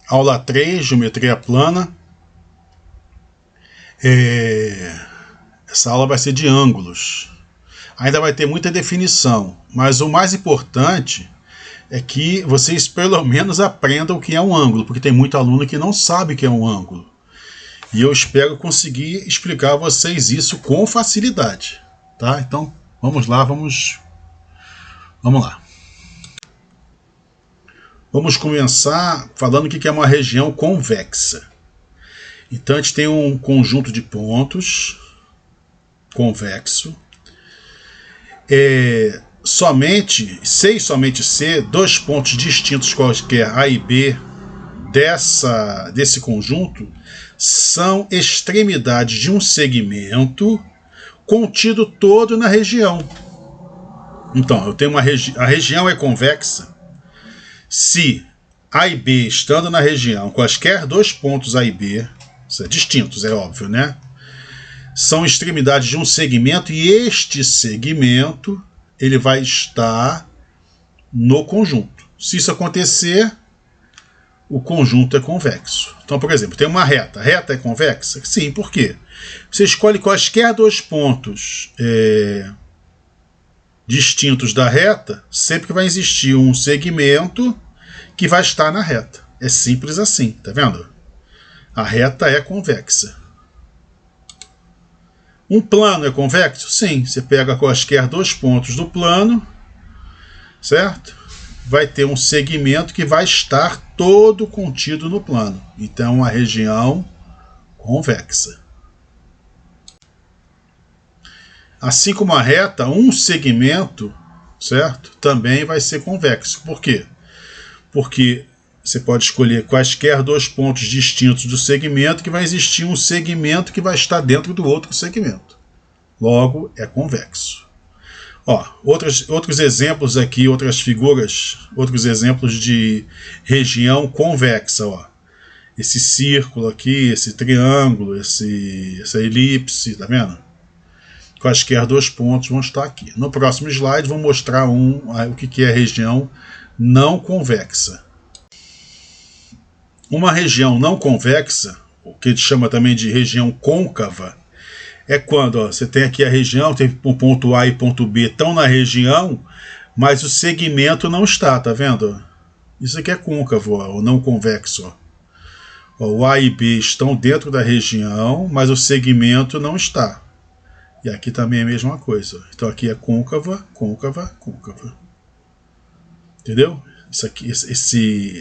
Aula 3, geometria plana. Essa aula vai ser de ângulos. Ainda vai ter muita definição, mas o mais importante é que vocês pelo menos aprendam o que é um ângulo, porque tem muito aluno que não sabe o que é um ângulo. E eu espero conseguir explicar a vocês isso com facilidade. Tá? Então, vamos lá, vamos lá. Vamos começar falando o que é uma região convexa. Então, a gente tem um conjunto de pontos convexo. Somente C, dois pontos distintos quaisquer A e B desse conjunto são extremidades de um segmento contido todo na região. Então, eu tenho a região é convexa se A e B, estando na região, quaisquer dois pontos A e B, distintos, é óbvio, né? São extremidades de um segmento e este segmento ele vai estar no conjunto. Se isso acontecer, o conjunto é convexo. Então, por exemplo, tem uma reta. A reta é convexa? Sim, por quê? Você escolhe quaisquer dois pontos distintos da reta, sempre que vai existir um segmento que vai estar na reta. É simples assim, tá vendo? A reta é convexa. Um plano é convexo? Sim, você pega quaisquer dois pontos do plano, certo? Vai ter um segmento que vai estar todo contido no plano. Então, uma região convexa. Assim como a reta, um segmento, certo? Também vai ser convexo. Por quê? Porque você pode escolher quaisquer dois pontos distintos do segmento, que vai existir um segmento que vai estar dentro do outro segmento. Logo, é convexo. Outros exemplos aqui, outras figuras, outros exemplos de região convexa. Esse círculo aqui, esse triângulo, essa elipse, tá vendo? Quaisquer dois pontos vão estar aqui. No próximo slide, vou mostrar o que é região não convexa. Uma região não convexa, o que a gente chama também de região côncava, é quando você tem aqui a região, tem um ponto A e ponto B estão na região, mas o segmento não está, tá vendo? Isso aqui é côncavo, ou não convexo. O A e B estão dentro da região, mas o segmento não está. E aqui também é a mesma coisa. Então aqui é côncava, côncava, côncava. Entendeu?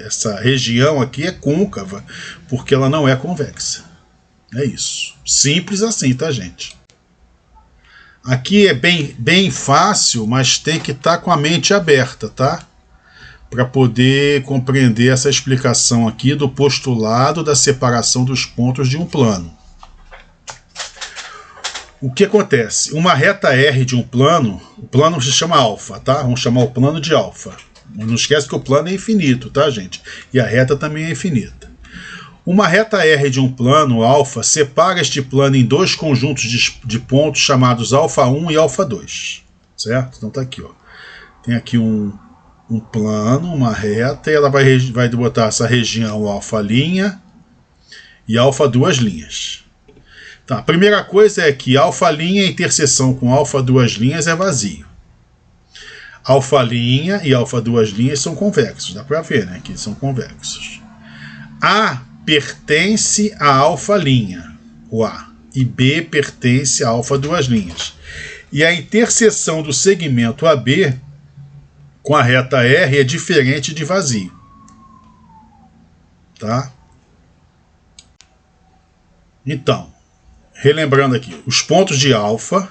Essa região aqui é côncava, porque ela não é convexa. É isso. Simples assim, tá, gente? Aqui é bem fácil, mas tem que estar com a mente aberta, tá? Para poder compreender essa explicação aqui do postulado da separação dos pontos de um plano. O que acontece? Uma reta R de um plano, o plano se chama alfa, tá? Vamos chamar o plano de alfa. Não esquece que o plano é infinito, tá, gente? E a reta também é infinita. Uma reta R de um plano, alfa, separa este plano em dois conjuntos de pontos chamados alfa 1 e alfa 2. Certo? Então tá aqui, ó. Tem aqui um plano, uma reta, e ela vai botar essa região alfa' e alfa 2 linhas. Tá, a primeira coisa é que alfa' em interseção com alfa 2 linhas é vazio. Alfa' e alfa 2 linhas são convexos, dá para ver, né, que são convexos. A pertence a alfa', o A, e B pertence a alfa 2 linhas. E a interseção do segmento AB com a reta R é diferente de vazio. Tá? Então, relembrando aqui, os pontos de alfa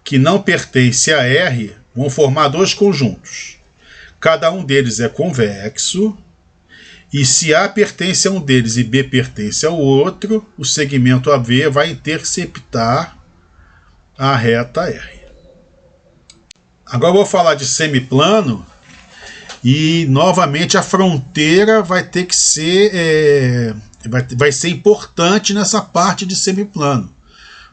que não pertencem a R vão formar dois conjuntos. Cada um deles é convexo, e se A pertence a um deles e B pertence ao outro, o segmento AB vai interceptar a reta R. Agora eu vou falar de semiplano, e novamente a fronteira vai ter que ser vai ser importante nessa parte de semiplano.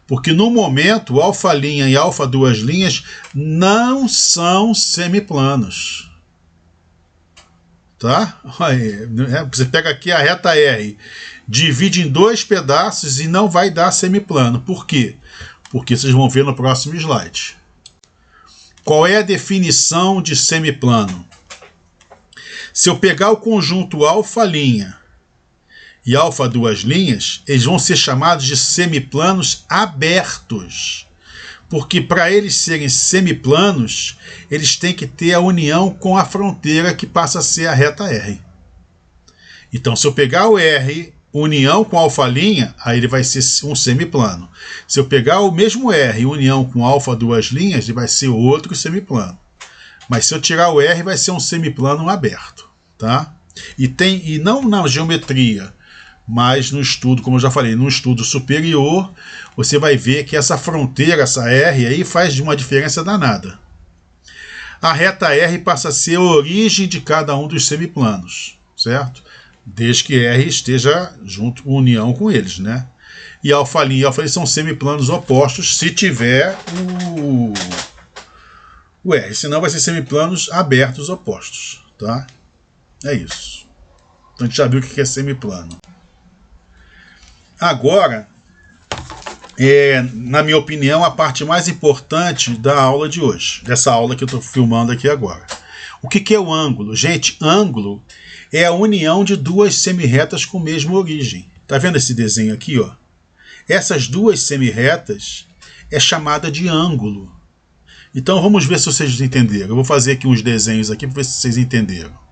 Porque no momento, o alfa' e alfa 2 linhas não são semiplanos. tá? Você pega aqui a reta R, divide em 2 pedaços e não vai dar semiplano. Por quê? Porque vocês vão ver no próximo slide. Qual é a definição de semiplano? Se eu pegar o conjunto alfa' e alfa 2 linhas, eles vão ser chamados de semiplanos abertos. Porque para eles serem semiplanos, eles têm que ter a união com a fronteira que passa a ser a reta R. Então, se eu pegar o R, união com alfa', aí ele vai ser um semiplano. Se eu pegar o mesmo R, união com alfa 2 linhas, ele vai ser outro semiplano. Mas se eu tirar o R, vai ser um semiplano aberto. Tá? E não na geometria, mas no estudo, como eu já falei, no estudo superior, você vai ver que essa fronteira, essa R aí, faz uma diferença danada. A reta R passa a ser a origem de cada um dos semiplanos, certo? Desde que R esteja junto, união com eles, né? E alfa' e alfa' são semiplanos opostos se tiver o R, senão vai ser semiplanos abertos opostos, tá? É isso. Então a gente já viu o que é semiplano. Agora, na minha opinião, a parte mais importante da aula de hoje, dessa aula que eu estou filmando aqui agora. O que é o ângulo? Gente, ângulo é a união de 2 semirretas com a mesma origem. Tá vendo esse desenho aqui, ó? Essas 2 semirretas é chamada de ângulo. Então vamos ver se vocês entenderam. Eu vou fazer aqui uns desenhos aqui para ver se vocês entenderam.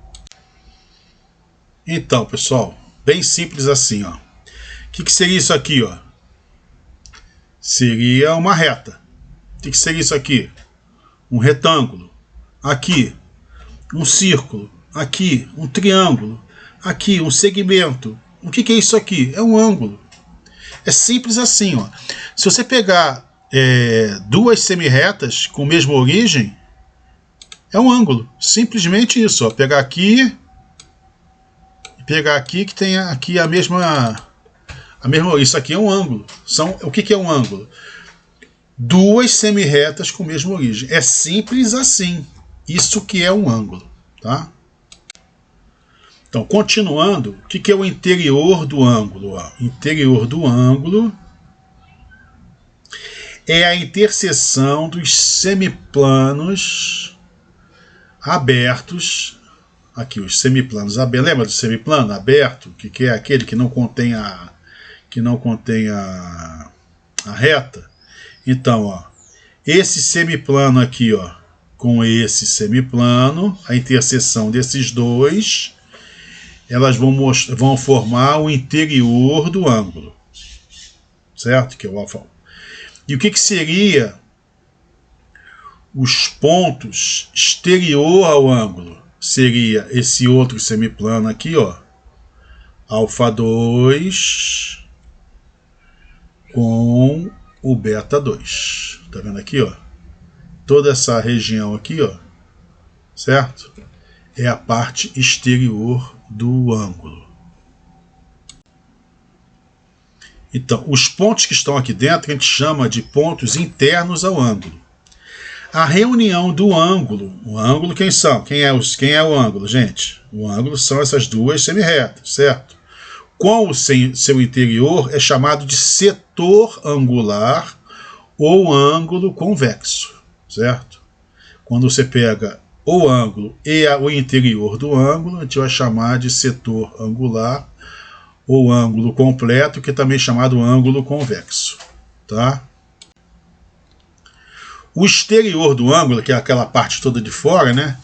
Então, pessoal, bem simples assim, ó. O que seria isso aqui, ó? Seria uma reta. O que seria isso aqui? Um retângulo. Aqui, um círculo. Aqui, um triângulo. Aqui, um segmento. O que é isso aqui? É um ângulo. É simples assim, ó. Se você pegar 2 semirretas com a mesma origem, é um ângulo. Simplesmente isso, ó. Pegar aqui que tem aqui a mesma. Isso aqui é um ângulo. O que é um ângulo? 2 semirretas com a mesma origem. É simples assim. Isso que é um ângulo, tá? Então, continuando, o que é o interior do ângulo? Ó? Interior do ângulo é a interseção dos semiplanos abertos. Aqui, os semiplanos abertos. Lembra do semiplano aberto? Que é aquele que não contém a reta? Então, ó, esse semiplano aqui, ó, com esse semiplano, a interseção desses dois, elas vão formar o interior do ângulo, certo? Que é o alfa. E o que seria os pontos exterior ao ângulo? Seria esse outro semiplano aqui, ó, alfa 2 com o beta 2. Tá vendo aqui, ó? Toda essa região aqui, ó, certo? É a parte exterior do ângulo. Então, os pontos que estão aqui dentro a gente chama de pontos internos ao ângulo. A reunião do ângulo, o ângulo quem são? Quem é o ângulo, gente? O ângulo são essas 2 semirretas, certo? Com o seu interior é chamado de setor angular ou ângulo convexo, certo? Quando você pega o ângulo e o interior do ângulo, a gente vai chamar de setor angular ou ângulo completo, que é também chamado ângulo convexo, tá? O exterior do ângulo, que é aquela parte toda de fora, né?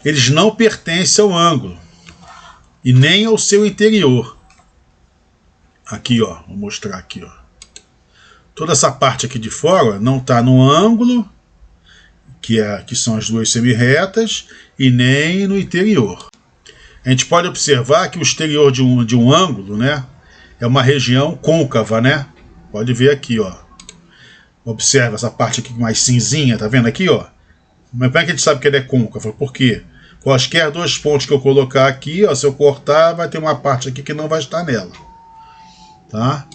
Eles não pertencem ao ângulo e nem ao seu interior. Aqui, ó, vou mostrar aqui, ó. Toda essa parte aqui de fora não está no ângulo, que são as 2 semirretas, e nem no interior. A gente pode observar que o exterior de um ângulo, né, é uma região côncava, né? Pode ver aqui, ó. Observa essa parte aqui mais cinzinha, tá vendo aqui, ó? Mas como é que a gente sabe que ele é côncavo? Por quê? Quaisquer 2 pontos que eu colocar aqui, ó, se eu cortar, vai ter uma parte aqui que não vai estar nela, tá?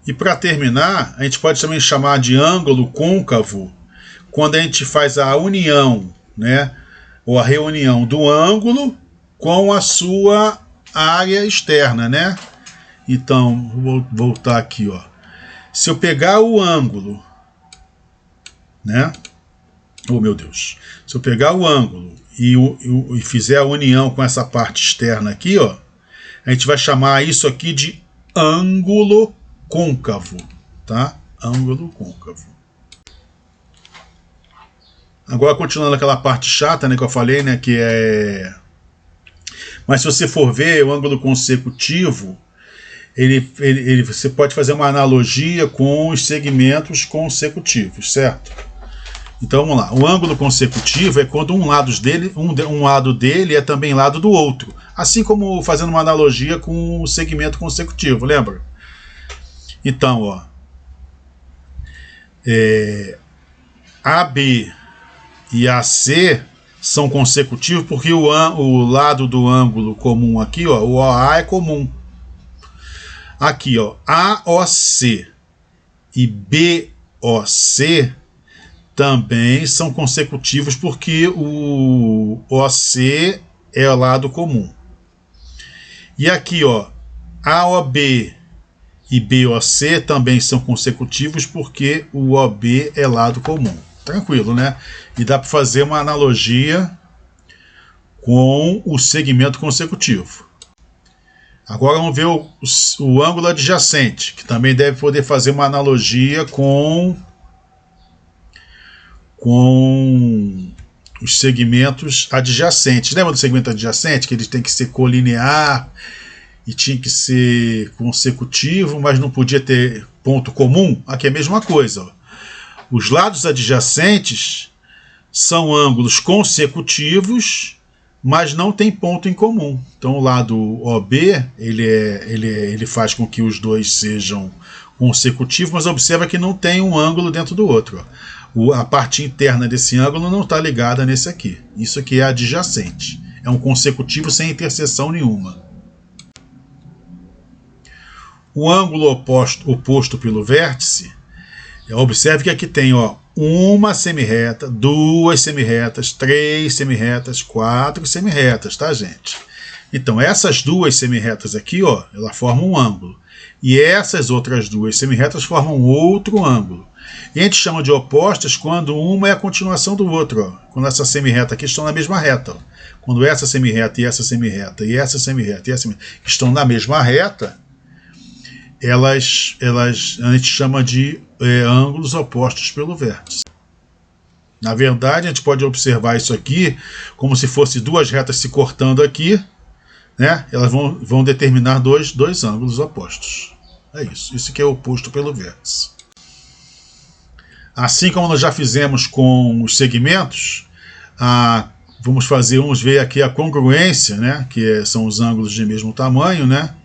E para terminar, a gente pode também chamar de ângulo côncavo quando a gente faz a união, né, ou a reunião do ângulo com a sua área externa, né? Então, vou voltar aqui, ó. Se eu pegar o ângulo, né? Oh, meu Deus. Se eu pegar o ângulo e fizer a união com essa parte externa aqui, ó, a gente vai chamar isso aqui de ângulo côncavo, tá? Ângulo côncavo. Agora, continuando aquela parte chata, né, que eu falei, né, que é... Mas se você for ver o ângulo consecutivo, você pode fazer uma analogia com os segmentos consecutivos, certo? Então vamos lá. O ângulo consecutivo é quando um lado dele é também lado do outro. Assim como fazendo uma analogia com o segmento consecutivo, lembra? Então, ó, AB e AC são consecutivos porque o lado do ângulo comum aqui, ó, o OA é comum. Aqui, ó, AOC e BOC também são consecutivos porque o OC é o lado comum. E aqui, ó, AOB e BOC também são consecutivos porque o OB é lado comum. Tranquilo, né? E dá para fazer uma analogia com o segmento consecutivo. Agora vamos ver o ângulo adjacente, que também deve poder fazer uma analogia com os segmentos adjacentes. Lembra do segmento adjacente? Que ele tem que ser colinear e tinha que ser consecutivo, mas não podia ter ponto comum? Aqui é a mesma coisa, ó. Os lados adjacentes são ângulos consecutivos, mas não tem ponto em comum. Então o lado OB ele faz com que os dois sejam consecutivos, mas observa que não tem um ângulo dentro do outro. A parte interna desse ângulo não está ligada nesse aqui. Isso aqui é adjacente. É um consecutivo sem interseção nenhuma. O ângulo oposto pelo vértice, observe que aqui tem, ó, uma semirreta, duas semirretas, três semirretas, quatro semirretas, tá, gente? Então essas duas semirretas aqui, ó, ela formam um ângulo. E essas outras duas semirretas formam outro ângulo. E a gente chama de opostas quando uma é a continuação do outro, ó. Quando essa semirreta aqui estão na mesma reta, ó. Quando essa semirreta e essa semirreta e essa semirreta e essa semirreta estão na mesma reta, elas a gente chama de ângulos opostos pelo vértice. Na verdade, a gente pode observar isso aqui como se fosse duas retas se cortando aqui, né? Elas vão determinar dois ângulos opostos. É isso. Isso que é oposto pelo vértice. Assim como nós já fizemos com os segmentos, vamos ver aqui a congruência, né? Que são os ângulos de mesmo tamanho, né?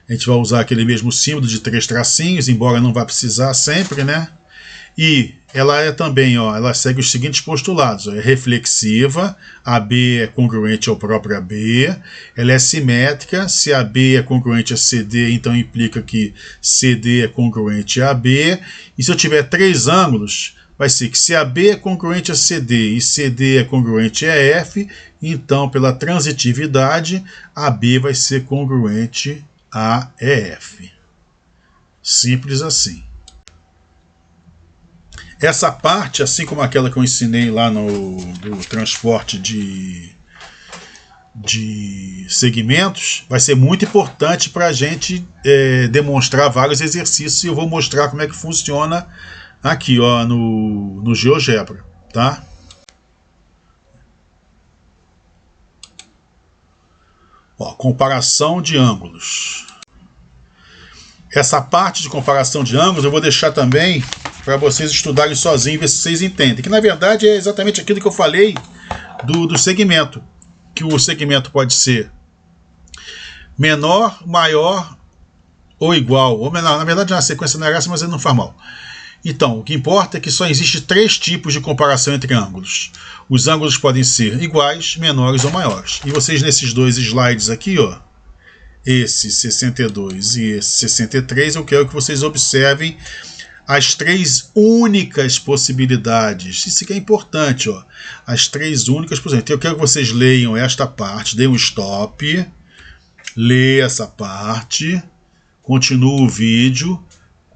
A gente vai usar aquele mesmo símbolo de 3 tracinhos, embora não vá precisar sempre, né? E ela é também, ó, ela segue os seguintes postulados. Ó, é reflexiva, AB é congruente ao próprio AB, ela é simétrica, se AB é congruente a CD, então implica que CD é congruente a AB, e se eu tiver 3 ângulos, vai ser que se AB é congruente a CD e CD é congruente a F, então pela transitividade, AB vai ser congruente a EF. Simples assim. Essa parte, assim como aquela que eu ensinei lá do transporte de segmentos, vai ser muito importante para a gente demonstrar vários exercícios, e eu vou mostrar como é que funciona aqui, ó, no GeoGebra, tá? Ó, comparação de ângulos. Essa parte de comparação de ângulos eu vou deixar também para vocês estudarem sozinhos e ver se vocês entendem. Que na verdade é exatamente aquilo que eu falei do segmento. Que o segmento pode ser menor, maior ou igual. Ou menor. Na verdade a sequência não é essa, mas ele não faz mal. Então, o que importa é que só existe 3 tipos de comparação entre ângulos. Os ângulos podem ser iguais, menores ou maiores. E vocês nesses 2 slides aqui, ó, esse 62 e esse 63, eu quero que vocês observem as 3 únicas possibilidades. Isso que é importante, ó. As 3 únicas possibilidades. Então, eu quero que vocês leiam esta parte, deem um stop, lê essa parte, continua o vídeo,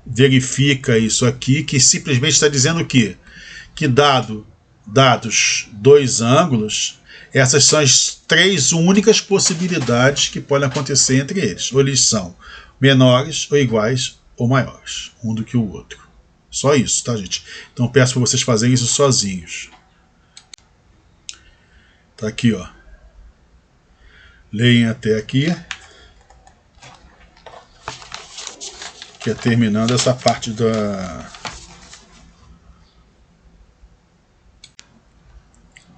verifica isso aqui, que simplesmente está dizendo o quê? Que dados 2 ângulos, essas são as 3 únicas possibilidades que podem acontecer entre eles. Ou eles são menores, ou iguais, ou maiores, um do que o outro. Só isso, tá, gente? Então peço para vocês fazerem isso sozinhos. Tá aqui, ó. Leem até aqui. Que é terminando essa parte da...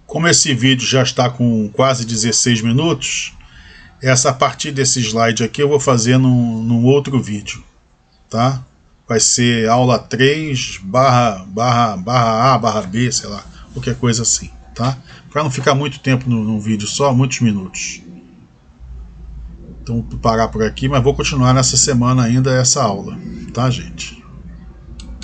Como esse vídeo já está com quase 16 minutos, essa partir desse slide aqui eu vou fazer num outro vídeo, tá? Vai ser aula 3 /A/B, sei lá, qualquer coisa assim, tá? Para não ficar muito tempo num vídeo só, muitos minutos. Então vou parar por aqui, mas vou continuar nessa semana ainda essa aula, tá, gente?